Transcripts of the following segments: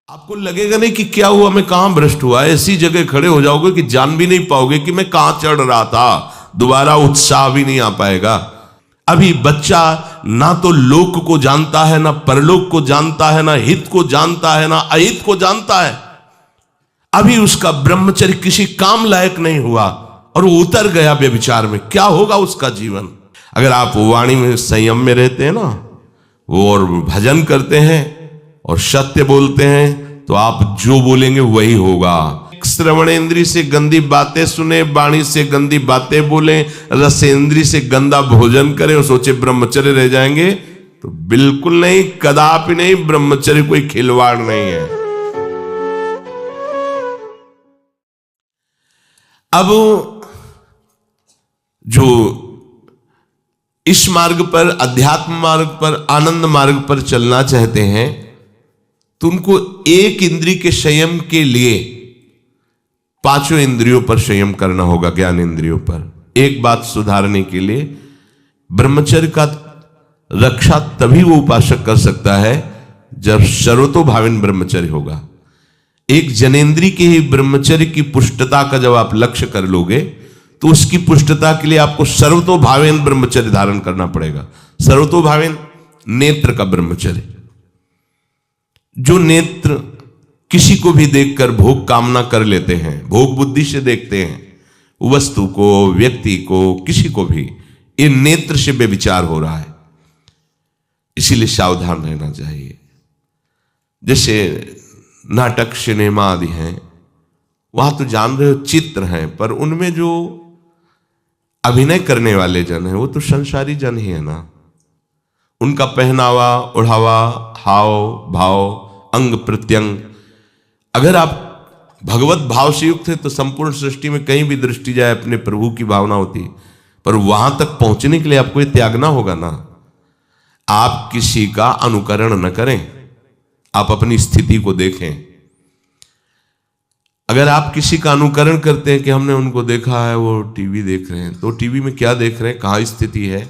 आपको लगेगा नहीं कि क्या हुआ, मैं कहां भ्रष्ट हुआ, ऐसी जगह खड़े हो जाओगे कि जान भी नहीं पाओगे कि मैं कहां चढ़ रहा था, दोबारा उत्साह भी नहीं आ पाएगा। अभी बच्चा ना तो लोक को जानता है, ना परलोक को जानता है, ना हित को जानता है, ना अहित को जानता है। अभी उसका ब्रह्मचर्य किसी काम लायक नहीं हुआ और वो उतर गया व्यभिचार में, क्या होगा उसका जीवन। अगर आप वाणी में संयम में रहते हैं ना, वो और भजन करते हैं और सत्य बोलते हैं, तो आप जो बोलेंगे वही होगा। श्रवणेंद्री से गंदी बातें सुने, वाणी से गंदी बातें बोले, रसेंद्री से गंदा भोजन करें और सोचे ब्रह्मचर्य रह जाएंगे, तो बिल्कुल नहीं, कदापि नहीं। ब्रह्मचर्य कोई खिलवाड़ नहीं है। अब जो इस मार्ग पर, अध्यात्म मार्ग पर, आनंद मार्ग पर चलना चाहते हैं, तो उनको एक इंद्रिय के संयम के लिए पांचों इंद्रियों पर संयम करना होगा, ज्ञान इंद्रियों पर। एक बात सुधारने के लिए ब्रह्मचर्य का रक्षा तभी वो उपासक कर सकता है जब सर्वतोभावेन ब्रह्मचर्य होगा। एक जनेन्द्रीय के ही ब्रह्मचर्य की पुष्टता का जब आप लक्ष्य कर लोगे, तो उसकी पुष्टता के लिए आपको सर्वतोभावेन ब्रह्मचर्य धारण करना पड़ेगा। सर्वतोभावेन नेत्र का ब्रह्मचर्य, जो नेत्र किसी को भी देखकर भोग कामना कर लेते हैं, भोग बुद्धि से देखते हैं वस्तु को, व्यक्ति को, किसी को भी, ये नेत्र से व्यभिचार हो रहा है। इसीलिए सावधान रहना चाहिए। जैसे नाटक, सिनेमा आदि हैं, वहां तो जान रहे हो चित्र हैं, पर उनमें जो अभिनय करने वाले जन हैं वो तो संसारी जन ही है ना। उनका पहनावा, ओढ़ावा, हाव भाव, अंग प्रत्यंग, अगर आप भगवत भाव से युक्त है तो संपूर्ण सृष्टि में कहीं भी दृष्टि जाए अपने प्रभु की भावना होती है। पर वहां तक पहुंचने के लिए आपको ये त्यागना होगा ना। आप किसी का अनुकरण न करें, आप अपनी स्थिति को देखें। अगर आप किसी का अनुकरण करते हैं कि हमने उनको देखा है, वो टीवी देख रहे हैं, तो टीवी में क्या देख रहे हैं, कहाँ स्थिति है,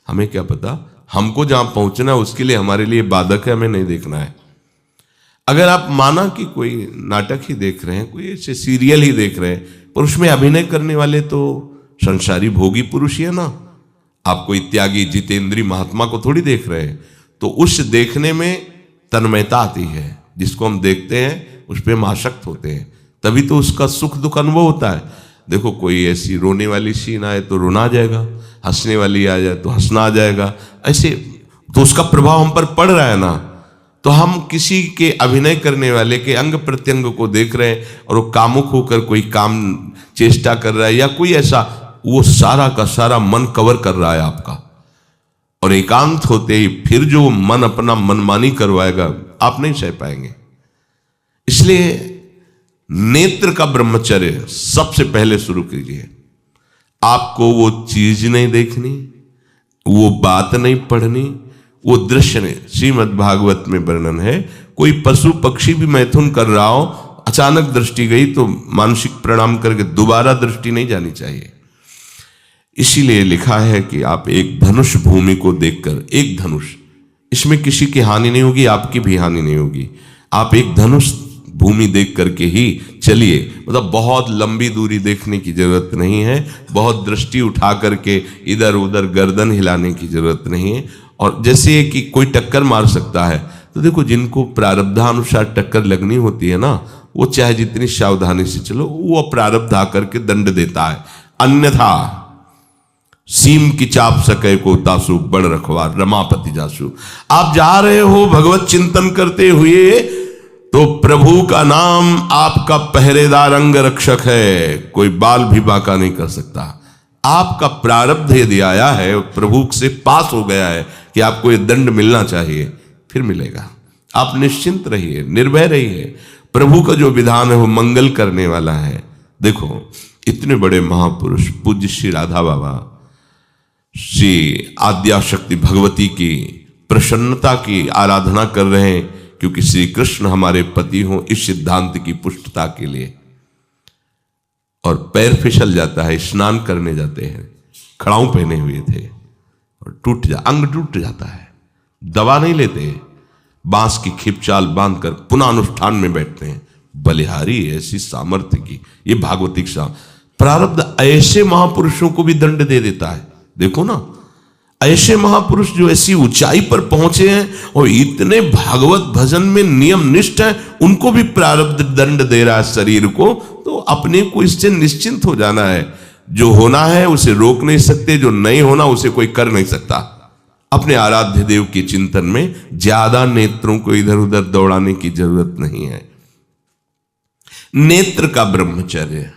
हमें क्या पता। हमको जहां पहुंचना है उसके लिए हमारे लिए बाधक है, हमें नहीं देखना है। अगर आप माना कि कोई नाटक ही देख रहे हैं, कोई ऐसे सीरियल ही देख रहे हैं, पर उसमें अभिनय करने वाले तो संसारी भोगी पुरुष ही है ना। आप कोई त्यागी जितेंद्री महात्मा को थोड़ी देख रहे हैं, तो उस देखने में तन्मयता आती है। जिसको हम देखते हैं उस पर हम आसक्त होते हैं, तभी तो उसका सुख दुख अनुभव होता है। देखो कोई ऐसी रोने वाली सीन आए तो रोना आ जाएगा, हंसने वाली आ जाए तो हंसना आ जाएगा, ऐसे तो उसका प्रभाव हम पर पड़ रहा है ना। तो हम किसी के अभिनय करने वाले के अंग प्रत्यंग को देख रहे हैं और वो कामुक होकर कोई काम चेष्टा कर रहा है, या कोई ऐसा, वो सारा का सारा मन कवर कर रहा है आपका, और एकांत होते ही फिर जो मन अपना मनमानी करवाएगा आप नहीं सह पाएंगे। इसलिए नेत्र का ब्रह्मचर्य सबसे पहले शुरू कीजिए। आपको वो चीज नहीं देखनी, वो बात नहीं पढ़नी, वो दृश्य नहीं। श्रीमद् भागवत में वर्णन है, कोई पशु पक्षी भी मैथुन कर रहा हो, अचानक दृष्टि गई तो मानसिक प्रणाम करके दोबारा दृष्टि नहीं जानी चाहिए। इसीलिए लिखा है कि आप एक धनुष भूमि को देखकर, एक धनुष, इसमें किसी की हानि नहीं होगी, आपकी भी हानि नहीं होगी। आप एक धनुष भूमि देख करके ही चलिए। मतलब बहुत लंबी दूरी देखने की जरूरत नहीं है, बहुत दृष्टि उठा करके इधर उधर गर्दन हिलाने की जरूरत नहीं है। और जैसे कि कोई टक्कर मार सकता है, तो देखो जिनको प्रारब्धानुसार टक्कर लगनी होती है ना, वो चाहे जितनी सावधानी से चलो, वो प्रारब्ध आकर के दंड देता है। अन्यथा सीम की चाप सके को तासु, बड़ रखवार रमापति जासु। आप जा रहे हो भगवत चिंतन करते हुए, तो प्रभु का नाम आपका पहरेदार अंग रक्षक है, कोई बाल भी बांका नहीं कर सकता। आपका प्रारब्ध यदि आया है, प्रभु से पास हो गया है कि आपको ये दंड मिलना चाहिए, फिर मिलेगा। आप निश्चिंत रहिए, निर्भय रहिए। प्रभु का जो विधान है वो मंगल करने वाला है। देखो इतने बड़े महापुरुष पूज्य श्री राधा बाबा, श्री आद्याशक्ति भगवती की प्रसन्नता की आराधना कर रहे हैं, क्योंकि श्री कृष्ण हमारे पति हों, इस सिद्धांत की पुष्टता के लिए। और पैर फिसल जाता है, स्नान करने जाते हैं, खड़ाऊ पहने हुए थे और अंग टूट जाता है, दवा नहीं लेते, बांस की खिपचाल बांधकर पुनः अनुष्ठान में बैठते हैं। बलिहारी ऐसी सामर्थ्य की, ये भागवतिक प्रारब्ध ऐसे महापुरुषों को भी दंड दे देता है। देखो ना, ऐसे महापुरुष जो ऐसी ऊंचाई पर पहुंचे हैं और इतने भागवत भजन में नियम निष्ठ हैं, उनको भी प्रारब्ध दंड दे रहा है शरीर को। तो अपने को इससे निश्चिंत हो जाना है। जो होना है उसे रोक नहीं सकते, जो नहीं होना उसे कोई कर नहीं सकता। अपने आराध्य देव के चिंतन में ज्यादा नेत्रों को इधर उधर दौड़ाने की जरूरत नहीं है। नेत्र का ब्रह्मचर्य,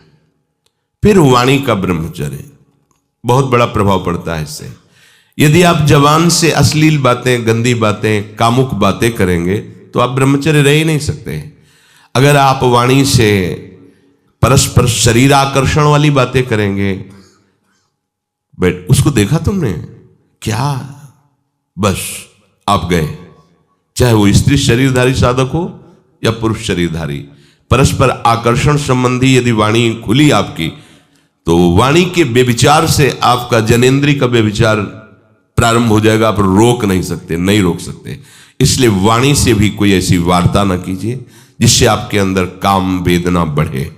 फिर वाणी का ब्रह्मचर्य, बहुत बड़ा प्रभाव पड़ता है इससे। यदि आप जवान से अश्लील बातें, गंदी बातें, कामुक बातें करेंगे तो आप ब्रह्मचर्य रह ही नहीं सकते। अगर आप वाणी से परस्पर शरीर आकर्षण वाली बातें करेंगे, बट उसको देखा तुमने क्या, बस आप गए। चाहे वो स्त्री शरीरधारी साधक हो या पुरुष शरीरधारी, परस्पर आकर्षण संबंधी यदि वाणी खुली आपकी, तो वाणी के व्यभिचार से आपका जनेंद्री का व्यभिचार प्रारंभ हो जाएगा। आप रोक नहीं सकते, नहीं रोक सकते। इसलिए वाणी से भी कोई ऐसी वार्ता ना कीजिए जिससे आपके अंदर काम वेदना बढ़े।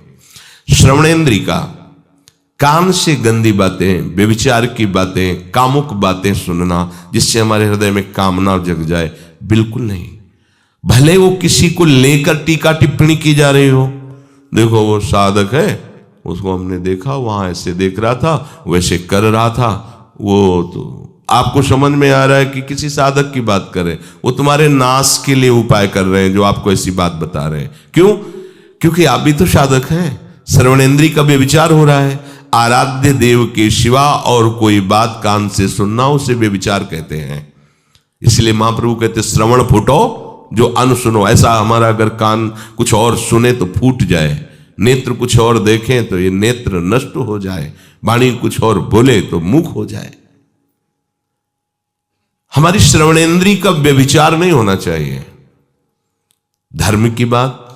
श्रवणेंद्री का, कान से गंदी बातें, व्यभिचार की बातें, कामुक बातें सुनना जिससे हमारे हृदय में कामना जग जाए, बिल्कुल नहीं। भले वो किसी को लेकर टीका टिप्पणी की जा रही हो, देखो वो साधक है, उसको हमने देखा वहां ऐसे देख रहा था, वैसे कर रहा था, वो तो आपको समझ में आ रहा है कि किसी साधक की बात कर रहे हैं, वो तुम्हारे नाश के लिए उपाय कर रहे हैं जो आपको ऐसी बात बता रहे हैं। क्यों? क्योंकि आप भी तो साधक हैं। श्रवणेंद्री का व्यभिचार हो रहा है। आराध्य देव के सिवा और कोई बात कान से सुनना उसे व्यभिचार कहते हैं। इसलिए महाप्रभु कहते श्रवण फूटो जो अन सुनो। ऐसा हमारा अगर कान कुछ और सुने तो फूट जाए, नेत्र कुछ और देखें तो ये नेत्र नष्ट हो जाए, वाणी कुछ और बोले तो मुख हो जाए। हमारी श्रवणेंद्री का व्यभिचार नहीं होना चाहिए। धर्म की बात,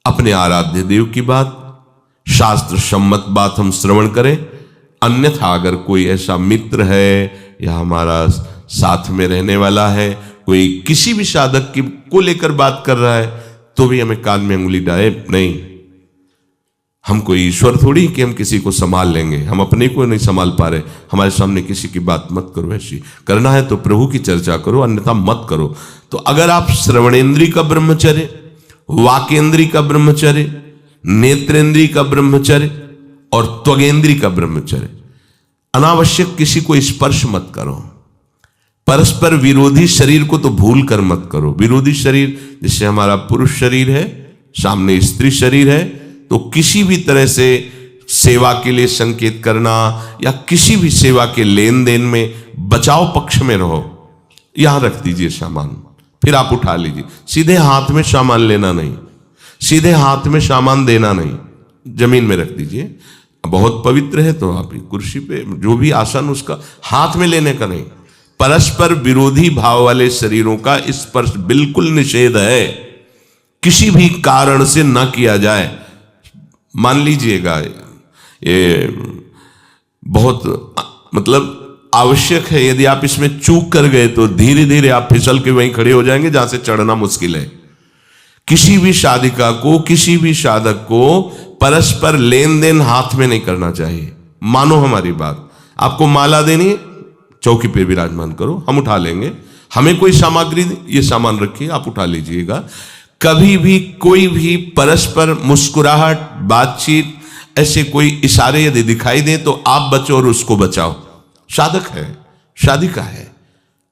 अपने आराध्य देव की बात, शास्त्र सम्मत बात हम श्रवण करें। अन्यथा अगर कोई ऐसा मित्र है या हमारा साथ में रहने वाला है, कोई किसी भी साधक की को लेकर बात कर रहा है, तो भी हमें कान में उंगली डाले नहीं। हम कोई ईश्वर थोड़ी कि हम किसी को संभाल लेंगे, हम अपने को नहीं संभाल पा रहे। हमारे सामने किसी की बात मत करो, ऐसी करना है तो प्रभु की चर्चा करो, अन्यथा मत करो। तो अगर आप श्रवणेंद्री का ब्रह्मचर्य, वाकेंद्री का ब्रह्मचर्य, नेत्रेंद्री का ब्रह्मचर्य और त्वगेंद्री का ब्रह्मचर्य, अनावश्यक किसी को स्पर्श मत करो। परस्पर विरोधी शरीर को तो भूल कर मत करो। विरोधी शरीर जैसे हमारा पुरुष शरीर है, सामने स्त्री शरीर है, तो किसी भी तरह से सेवा के लिए संकेत करना या किसी भी सेवा के लेन देन में बचाव पक्ष में रहो। यहां रख दीजिए सामान, फिर आप उठा लीजिए। सीधे हाथ में सामान लेना नहीं, सीधे हाथ में सामान देना नहीं, जमीन में रख दीजिए। बहुत पवित्र है तो आप कुर्सी पे जो भी आसन उसका हाथ में लेने का नहीं। परस्पर विरोधी भाव वाले शरीरों का स्पर्श बिल्कुल निषेध है, किसी भी कारण से न किया जाए। मान लीजिएगा ये बहुत मतलब आवश्यक है, यदि आप इसमें चूक कर गए तो धीरे धीरे आप फिसल के वहीं खड़े हो जाएंगे जहां से चढ़ना मुश्किल है। किसी भी साधिका को, किसी भी साधक को परस्पर लेन देन हाथ में नहीं करना चाहिए। मानो हमारी बात, आपको माला देनी है, चौकी पे विराजमान करो, हम उठा लेंगे। हमें कोई सामग्री, ये सामान रखिए, आप उठा लीजिएगा। कभी भी कोई भी परस्पर मुस्कुराहट, बातचीत, ऐसे कोई इशारे यदि दिखाई दे तो आप बचो और उसको बचाओ। साधक है, साधिका है,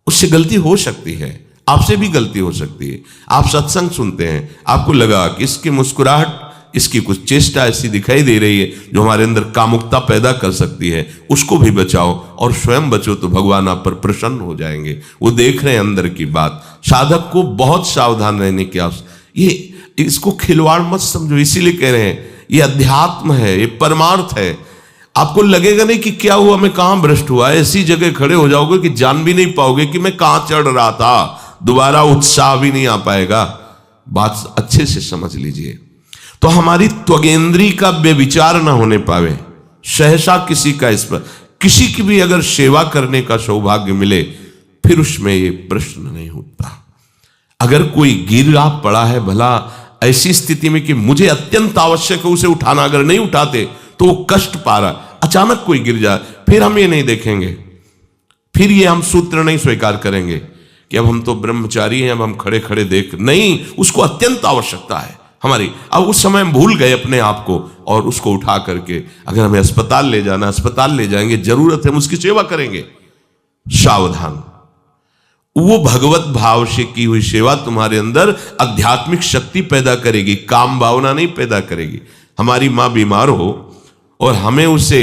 उससे गलती हो सकती है, आपसे भी गलती हो सकती है। आप सत्संग सुनते हैं, आपको लगा कि इसकी मुस्कुराहट, इसकी कुछ चेष्टा ऐसी दिखाई दे रही है जो हमारे अंदर कामुकता पैदा कर सकती है, उसको भी बचाओ और स्वयं बचो, तो भगवान आप पर प्रसन्न हो जाएंगे। वो देख रहे हैं अंदर की बात। साधक को बहुत सावधान रहने की आवश्यकता। ये इसको खिलवाड़ मत समझो, इसीलिए कह रहे हैं ये अध्यात्म है, ये परमार्थ है। आपको लगेगा नहीं कि क्या हुआ, मैं कहां भ्रष्ट हुआ, ऐसी जगह खड़े हो जाओगे कि जान भी नहीं पाओगे कि मैं कहां चढ़ रहा था, दोबारा उत्साह भी नहीं आ पाएगा। बात अच्छे से समझ लीजिए। तो हमारी त्वगेंद्री का व्यभिचार ना होने पावे, सहसा किसी का इस पर, किसी की भी अगर सेवा करने का सौभाग्य मिले, फिर उसमें ये प्रश्न नहीं उठता। अगर कोई गिरा पड़ा है भला ऐसी स्थिति में कि मुझे अत्यंत आवश्यक है उसे उठाना, अगर नहीं उठाते तो वो कष्ट पा रहा, अचानक कोई गिर जाए, फिर हम ये नहीं देखेंगे, फिर ये हम सूत्र नहीं स्वीकार करेंगे कि अब हम तो ब्रह्मचारी हैं, अब हम खड़े खड़े देख, नहीं, उसको अत्यंत आवश्यकता है हमारी। अब उस समय हम भूल गए अपने आप को और उसको उठा करके अगर हमें अस्पताल ले जाना, अस्पताल ले जाएंगे, जरूरत है हम उसकी सेवा करेंगे। सावधान, वो भगवत भाव से की हुई सेवा तुम्हारे अंदर आध्यात्मिक शक्ति पैदा करेगी, काम भावना नहीं पैदा करेगी। हमारी मां बीमार हो और हमें उसे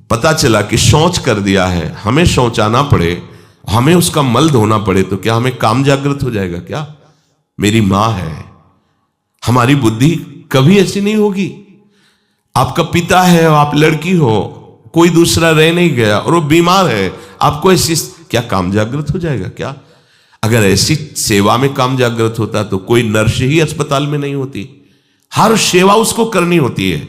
पता चला कि शौच कर दिया है, हमें शौचाना पड़े, हमें उसका मल धोना पड़े, तो क्या हमें काम जागृत हो जाएगा? क्या मेरी मां है, हमारी बुद्धि कभी ऐसी नहीं होगी। आपका पिता है, आप लड़की हो, कोई दूसरा रह नहीं गया और वो बीमार है, आपको ऐसी क्या काम जागृत हो जाएगा? क्या अगर ऐसी सेवा में काम जागृत होता तो कोई नर्स ही अस्पताल में नहीं होती। हर सेवा उसको करनी होती है,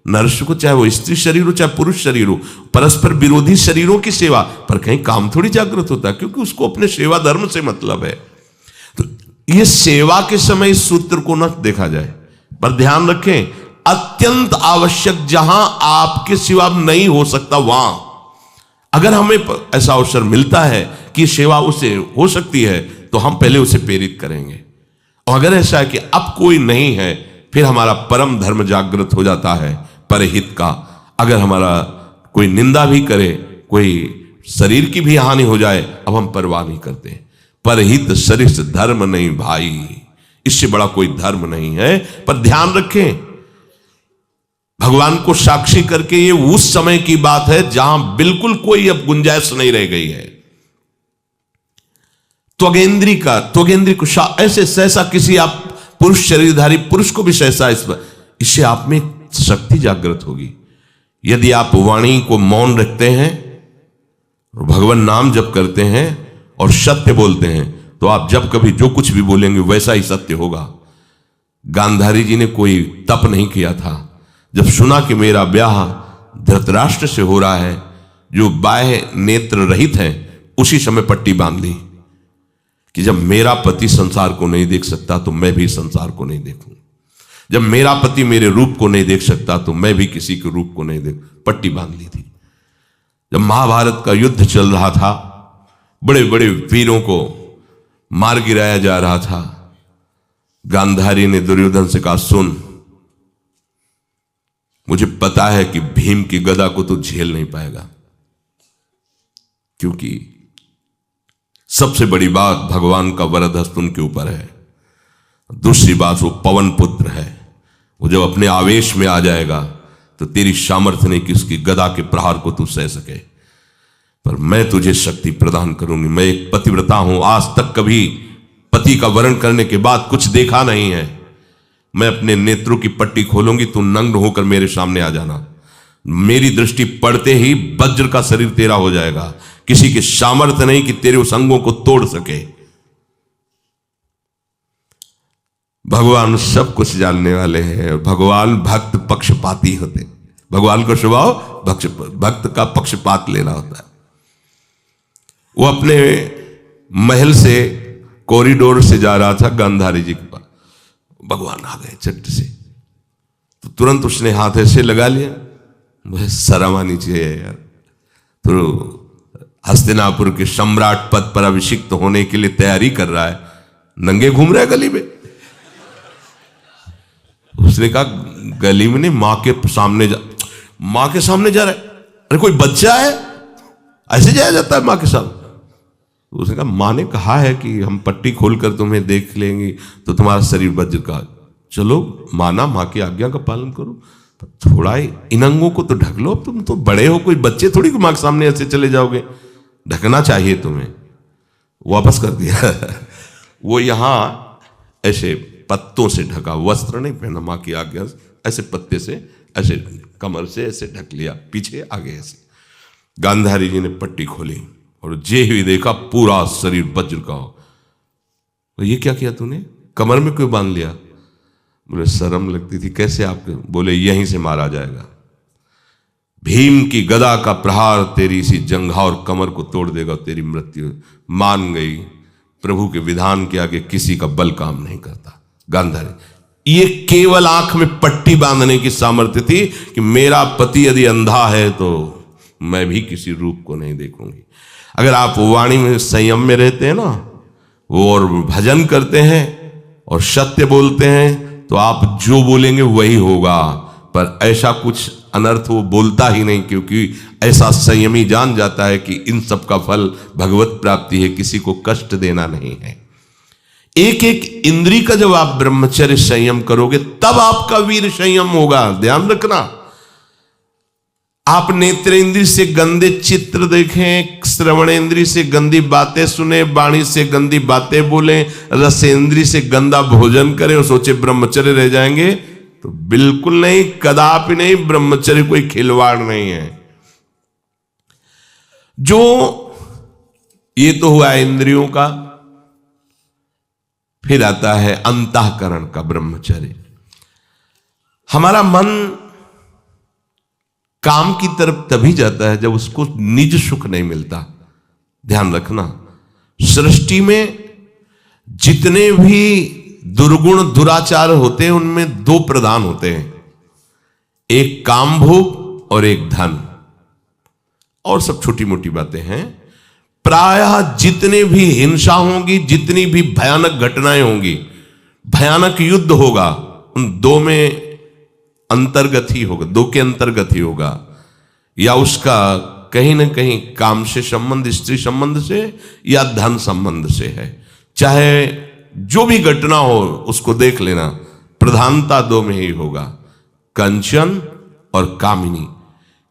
नर्स को, चाहे वो स्त्री शरीर हो चाहे पुरुष शरीर हो, परस्पर विरोधी शरीरों की सेवा, पर कहीं काम थोड़ी जागृत होता है, क्योंकि उसको अपने सेवा धर्म से मतलब है। तो ये सेवा के समय इस सूत्र को न देखा जाए, पर ध्यान रखें, अत्यंत आवश्यक जहां आपके सिवा नहीं हो सकता वहां अगर हमें ऐसा अवसर मिलता है कि सेवा उसे हो सकती है तो हम पहले उसे प्रेरित करेंगे। और अगर ऐसा है कि अब कोई नहीं है, फिर हमारा परम धर्म जागृत हो जाता है परहित का। अगर हमारा कोई निंदा भी करे, कोई शरीर की भी हानि हो जाए, अब हम परवाह नहीं करते। परहित शरीर से धर्म नहीं भाई, इससे बड़ा कोई धर्म नहीं है। पर ध्यान रखें, भगवान को साक्षी करके ये उस समय की बात है जहां बिल्कुल कोई अब गुंजाइश नहीं रह गई है। त्वगेंद्री को ऐसे सहसा किसी आप पुरुष शरीरधारी पुरुष को भी सहसा इससे आप में शक्ति जागृत होगी। यदि आप वाणी को मौन रखते हैं, भगवान नाम जप करते हैं और सत्य बोलते हैं, तो आप जब कभी जो कुछ भी बोलेंगे वैसा ही सत्य होगा। गांधारी जी ने कोई तप नहीं किया था, जब सुना कि मेरा ब्याह धृतराष्ट्र से हो रहा है जो बाह्य नेत्र रहित हैं, उसी समय पट्टी बांध ली कि जब मेरा पति संसार को नहीं देख सकता तो मैं भी संसार को नहीं देखूं, जब मेरा पति मेरे रूप को नहीं देख सकता तो मैं भी किसी के रूप को नहीं देख, पट्टी बांध ली थी। जब महाभारत का युद्ध चल रहा था, बड़े बड़े वीरों को मार गिराया जा रहा था, गांधारी ने दुर्योधन से कहा, सुन, मुझे पता है कि भीम की गदा को तो झेल नहीं पाएगा, क्योंकि सबसे बड़ी बात भगवान का वरद हस्त उनके ऊपर है। दूसरी बात, वो पवन पुत्र है, वो जब अपने आवेश में आ जाएगा तो तेरी सामर्थ्य नहीं कि उसकी गदा के प्रहार को तू सह सके। पर मैं तुझे शक्ति प्रदान करूंगी। मैं एक पतिव्रता हूं, आज तक कभी पति का वरण करने के बाद कुछ देखा नहीं है। मैं अपने नेत्रों की पट्टी खोलूंगी, तू नग्न होकर मेरे सामने आ जाना। मेरी दृष्टि पड़ते ही वज्र का शरीर तेरा हो जाएगा, किसी की सामर्थ्य नहीं कि तेरे उस अंगों को तोड़ सके। भगवान सब कुछ जानने वाले हैं। भगवान भक्त पक्षपाती होते, भगवान का स्वभाव भक्त का पक्षपात लेना होता है। वो अपने महल से कॉरिडोर से जा रहा था गांधारी जी के पास, भगवान आ गए चट से, तो तुरंत उसने हाथ ऐसे लगा लिया, मुझे शर्म आनी चाहिए यार, तो हस्तिनापुर के सम्राट पद पर अभिषिक्त होने के लिए तैयारी कर रहा है, नंगे घूम रहा है गली में। उसने कहा, गली में नहीं, मां के सामने जा रहा है। अरे कोई बच्चा है, ऐसे जाया जाता है मां के सामने? उसने कहा, मां ने कहा है कि हम पट्टी खोलकर तुम्हें देख लेंगे तो तुम्हारा शरीर वज्र का। चलो माना, मां की आज्ञा का पालन करो, थोड़ा इन अंगों को तो ढक लो, तुम तो बड़े हो, कोई बच्चे थोड़ी मां के सामने ऐसे चले जाओगे, ढकना चाहिए तुम्हें। वापस कर दिया। वो यहां ऐसे पत्तों से ढका, वस्त्र नहीं पहना, मां की आज्ञा ऐसे पत्ते से ऐसे कमर से ऐसे ढक लिया, पीछे आगे ऐसे। गांधारी जी ने पट्टी खोली और जे ही देखा पूरा शरीर वज्र का हो। तो ये क्या किया तूने, कमर में क्यों बांध लिया? बोले शर्म लगती थी। कैसे आपके? बोले यहीं से मारा जाएगा, भीम की गदा का प्रहार तेरी इसी जंघा और कमर को तोड़ देगा, तेरी मृत्यु। मान गई, प्रभु के विधान के आगे किसी का बल काम नहीं करता। गांधारी, ये केवल आंख में पट्टी बांधने की सामर्थ्य थी कि मेरा पति यदि अंधा है तो मैं भी किसी रूप को नहीं देखूंगी। अगर आप वाणी में संयम में रहते हैं ना, वो और भजन करते हैं और सत्य बोलते हैं, तो आप जो बोलेंगे वही होगा। पर ऐसा कुछ अनर्थ वो बोलता ही नहीं, क्योंकि ऐसा संयमी जान जाता है कि इन सब का फल भगवत प्राप्ति है, किसी को कष्ट देना नहीं है। एक एक इंद्री का जब आप ब्रह्मचर्य संयम करोगे तब आपका वीर संयम होगा। ध्यान रखना, आप नेत्रेंद्री से गंदे चित्र देखें, श्रवणेंद्री से गंदी बातें सुने, वाणी से गंदी बातें बोलें, रसेंद्री से गंदा भोजन करें और सोचे ब्रह्मचर्य रह जाएंगे, तो बिल्कुल नहीं, कदापि नहीं। ब्रह्मचर्य कोई खिलवाड़ नहीं है। जो ये तो हुआ इंद्रियों का, फिर आता है अंतःकरण का ब्रह्मचर्य। हमारा मन काम की तरफ तभी जाता है जब उसको निज सुख नहीं मिलता। ध्यान रखना, सृष्टि में जितने भी दुर्गुण दुराचार होते हैं उनमें दो प्रधान होते हैं, एक काम भोग और एक धन, और सब छोटी मोटी बातें हैं। प्रायः जितने भी हिंसा होंगी, जितनी भी भयानक घटनाएं होंगी, भयानक युद्ध होगा, उन दो में अंतर्गत ही होगा, दो के अंतर्गत ही होगा। या उसका कहीं ना कहीं काम से संबंध, स्त्री संबंध से या धन संबंध से है। चाहे जो भी घटना हो उसको देख लेना, प्रधानता दो में ही होगा, कंचन और कामिनी।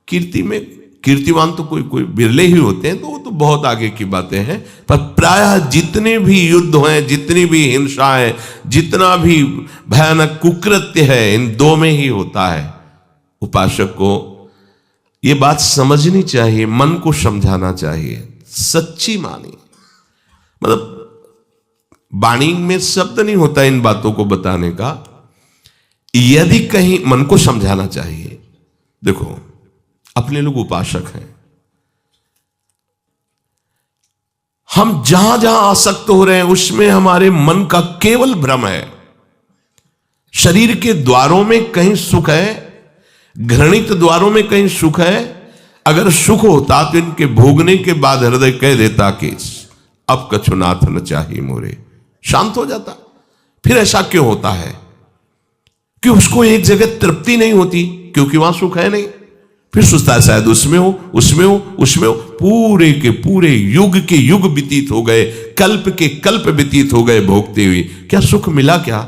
कीर्ति में कीर्तिवान तो कोई कोई बिरले ही होते हैं, तो वो तो बहुत आगे की बातें हैं। पर प्रायः जितने भी युद्ध हैं, जितनी भी हिंसा है, जितना भी भयानक कुकृत्य है, इन दो में ही होता है। उपासक को ये बात समझनी चाहिए, मन को समझाना चाहिए, सच्ची मानी। मतलब वाणी में शब्द नहीं होता इन बातों को बताने का, यदि कहीं मन को समझाना चाहिए। देखो, अपने लोग उपासक हैं, हम जहां जहां आसक्त हो रहे हैं उसमें हमारे मन का केवल भ्रम है। शरीर के द्वारों में कहीं सुख है, घृणित द्वारों में कहीं सुख है। अगर सुख होता तो इनके भोगने के बाद हृदय कह देता कि अब कछु नाथ न चाहिए मोरे, शांत हो जाता। फिर ऐसा क्यों होता है कि उसको एक जगह तृप्ति नहीं होती, क्योंकि वहां सुख है नहीं। फिर सोचता है शायद उसमें हो, उसमें हो, उसमें हो। पूरे के पूरे युग के युग व्यतीत हो गए, कल्प के कल्प व्यतीत हो गए भोगते हुए, क्या सुख मिला? क्या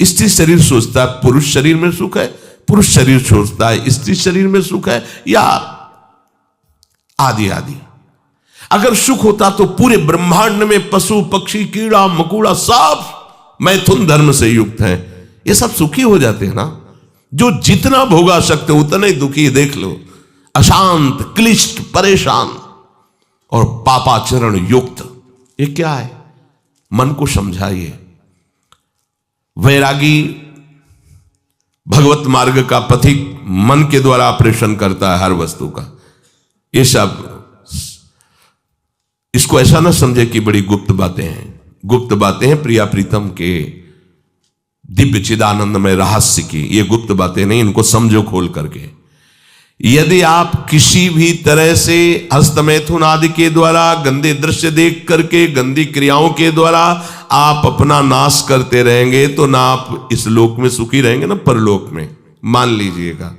स्त्री शरीर सोचता है पुरुष शरीर में सुख है, पुरुष शरीर सोचता है स्त्री शरीर में सुख है, या आदि आदि। अगर सुख होता तो पूरे ब्रह्मांड में पशु पक्षी कीड़ा मकोड़ा सब मैथुन धर्म से युक्त है, ये सब सुखी हो जाते हैं ना। जो जितना भोगा सकते उतना ही दुखी। देख लो, अशांत, क्लिष्ट, परेशान और पापाचरण युक्त, ये क्या है? मन को समझाइए। वैरागी भगवत मार्ग का पथिक मन के द्वारा ऑपरेशन करता है हर वस्तु का। ये सब, इसको ऐसा ना समझे कि बड़ी गुप्त बातें हैं। गुप्त बातें हैं प्रिया प्रीतम के दिव्य चिदानंदमय रहस्य की, ये गुप्त बातें नहीं, इनको समझो खोल करके। यदि आप किसी भी तरह से हस्तमैथुन आदि के द्वारा, गंदे दृश्य देख करके, गंदी क्रियाओं के द्वारा आप अपना नाश करते रहेंगे, तो ना आप इस लोक में सुखी रहेंगे ना परलोक में। मान लीजिएगा,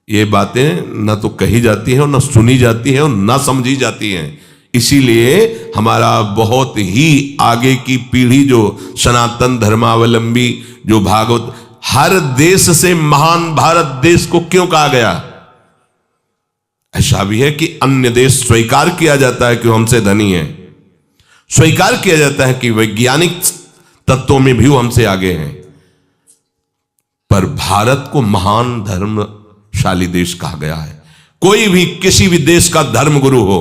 ये बातें ना तो कही जाती हैं और ना सुनी जाती हैं और ना समझी जाती हैं। इसीलिए हमारा बहुत ही आगे की पीढ़ी जो सनातन धर्मावलंबी, जो भागवत, हर देश से महान भारत देश को क्यों कहा गया? ऐसा भी है कि अन्य देश स्वीकार किया जाता है कि वो हमसे धनी है, स्वीकार किया जाता है कि वैज्ञानिक तत्वों में भी वो हमसे आगे हैं, पर भारत को महान धर्मशाली देश कहा गया है। कोई भी किसी भी देश का धर्मगुरु हो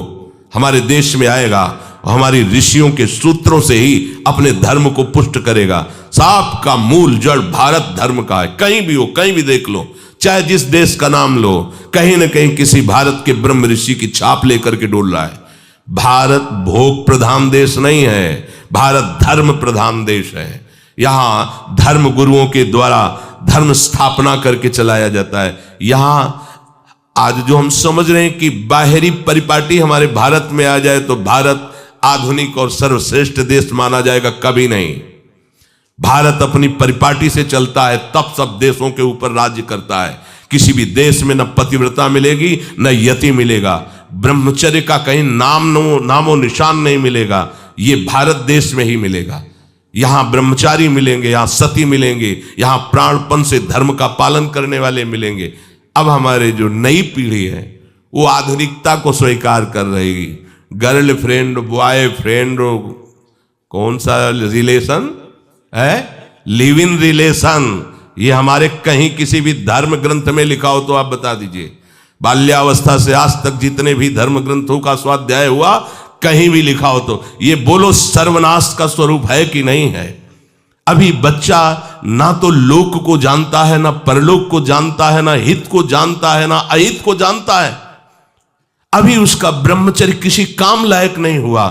हमारे देश में आएगा और हमारी ऋषियों के सूत्रों से ही अपने धर्म को पुष्ट करेगा। साप का मूल जड़ भारत धर्म का है। कहीं भी हो, कहीं भी देख लो, चाहे जिस देश का नाम लो, कहीं ना कहीं किसी भारत के ब्रह्म ऋषि की छाप लेकर के डोल रहा है। भारत भोग प्रधान देश नहीं है, भारत धर्म प्रधान देश है। यहां धर्म गुरुओं के द्वारा धर्म स्थापना करके चलाया जाता है। यहां आज जो हम समझ रहे हैं कि बाहरी परिपाटी हमारे भारत में आ जाए तो भारत आधुनिक और सर्वश्रेष्ठ देश माना जाएगा, कभी नहीं। भारत अपनी परिपाटी से चलता है, तब सब देशों के ऊपर राज्य करता है। किसी भी देश में न पतिव्रता मिलेगी न यति मिलेगा, ब्रह्मचर्य का कहीं नामो निशान नहीं मिलेगा। ये भारत देश में ही मिलेगा। यहां ब्रह्मचारी मिलेंगे, यहां सती मिलेंगे, यहां प्राणपण से धर्म का पालन करने वाले मिलेंगे। अब हमारे जो नई पीढ़ी है वो आधुनिकता को स्वीकार कर रही। गर्लफ्रेंड बॉयफ्रेंड कौन सा रिलेशन है, लिव इन रिलेशन, ये हमारे कहीं किसी भी धर्म ग्रंथ में लिखा हो तो आप बता दीजिए। बाल्यावस्था से आज तक जितने भी धर्म ग्रंथों का स्वाध्याय हुआ कहीं भी लिखा हो तो ये बोलो सर्वनाश का स्वरूप है कि नहीं है। अभी बच्चा ना तो लोक को जानता है, ना परलोक को जानता है, ना हित को जानता है, ना अहित को जानता है। अभी उसका ब्रह्मचर्य किसी काम लायक नहीं हुआ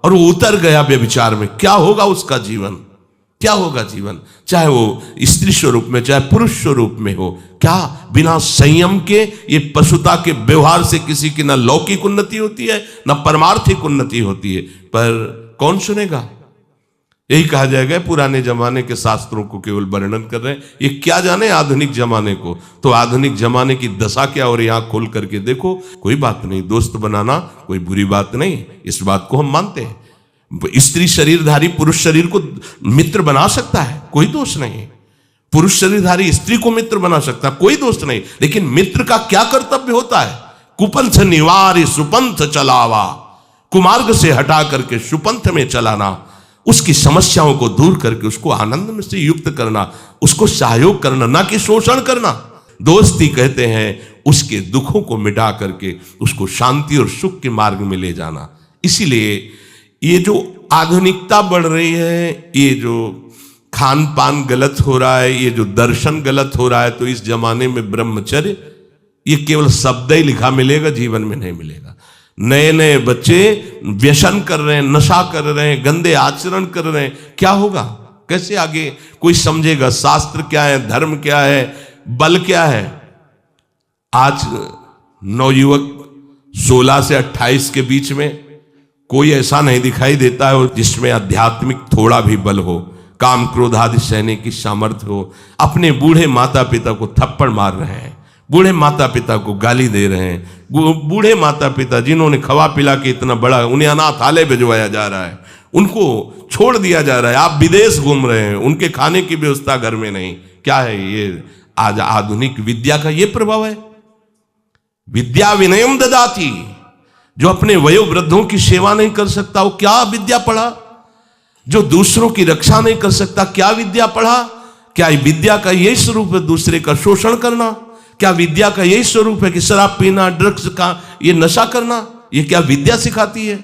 और वो उतर गया व्यभिचार में। क्या होगा उसका जीवन, क्या होगा जीवन, चाहे वो स्त्री स्वरूप में चाहे पुरुष स्वरूप में हो। क्या बिना संयम के ये पशुता के व्यवहार से किसी की ना लौकिक उन्नति होती है ना परमार्थिक उन्नति होती है। पर कौन सुनेगा, यही कहा जाएगा पुराने जमाने के शास्त्रों को केवल वर्णन कर रहे हैं, ये क्या जाने आधुनिक जमाने को। तो आधुनिक जमाने की दशा क्या हो रही है, आंख खोल करके देखो। कोई बात नहीं, दोस्त बनाना कोई बुरी बात नहीं, इस बात को हम मानते हैं। स्त्री शरीरधारी पुरुष शरीर को मित्र बना सकता है, कोई दोष नहीं। पुरुष शरीरधारी स्त्री को मित्र बना सकता है, कोई दोष नहीं। लेकिन मित्र का क्या कर्तव्य होता है, कुपंथ निवार सुपंथ चलावा, कुमार्ग से हटा करके सुपंथ में चलाना, उसकी समस्याओं को दूर करके उसको आनंद में से युक्त करना, उसको सहयोग करना, ना कि शोषण करना। दोस्ती कहते हैं उसके दुखों को मिटा करके उसको शांति और सुख के मार्ग में ले जाना। इसीलिए ये जो आधुनिकता बढ़ रही है, ये जो खान पान गलत हो रहा है, ये जो दर्शन गलत हो रहा है, तो इस जमाने में ब्रह्मचर्य ये केवल शब्द ही लिखा मिलेगा, जीवन में नहीं मिलेगा। नए नए बच्चे व्यसन कर रहे हैं, नशा कर रहे हैं, गंदे आचरण कर रहे हैं। क्या होगा, कैसे आगे कोई समझेगा शास्त्र क्या है, धर्म क्या है, बल क्या है। आज नवयुवक 16 से 28 के बीच में कोई ऐसा नहीं दिखाई देता है जिसमें आध्यात्मिक थोड़ा भी बल हो, काम क्रोध आदि सहने की सामर्थ्य हो। अपने बूढ़े माता पिता को थप्पड़ मार रहे हैं, बूढ़े माता पिता को गाली दे रहे हैं, बूढ़े माता पिता जिन्होंने खवा पिला के इतना बड़ा, उन्हें अनाथालय भिजवाया जा रहा है, उनको छोड़ दिया जा रहा है। आप विदेश घूम रहे हैं, उनके खाने की व्यवस्था घर में नहीं। क्या है ये, आज आधुनिक विद्या का ये प्रभाव है। विद्या विनयम ददाति, जो अपने वयोवृद्धों की सेवा नहीं कर सकता वो क्या विद्या पढ़ा, जो दूसरों की रक्षा नहीं कर सकता क्या विद्या पढ़ा। क्या विद्या का यही स्वरूप है दूसरे का शोषण करना? क्या विद्या का यही स्वरूप है कि शराब पीना, ड्रग्स का ये नशा करना, ये क्या विद्या सिखाती है?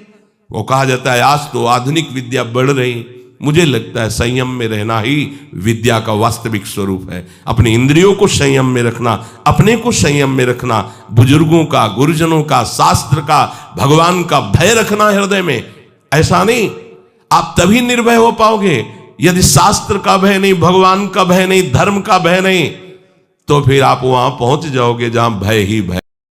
वो कहा जाता है आज तो आधुनिक विद्या बढ़ रही। मुझे लगता है संयम में रहना ही विद्या का वास्तविक स्वरूप है। अपनी इंद्रियों को संयम में रखना, अपने को संयम में रखना, बुजुर्गों का, गुरुजनों का, शास्त्र का, भगवान का भय रखना हृदय में। ऐसा नहीं, आप तभी निर्भय हो पाओगे यदि शास्त्र का भय नहीं, भगवान का भय नहीं, धर्म का भय नहीं, तो फिर आप वहां पहुंच जाओगे जहां भय ही भय।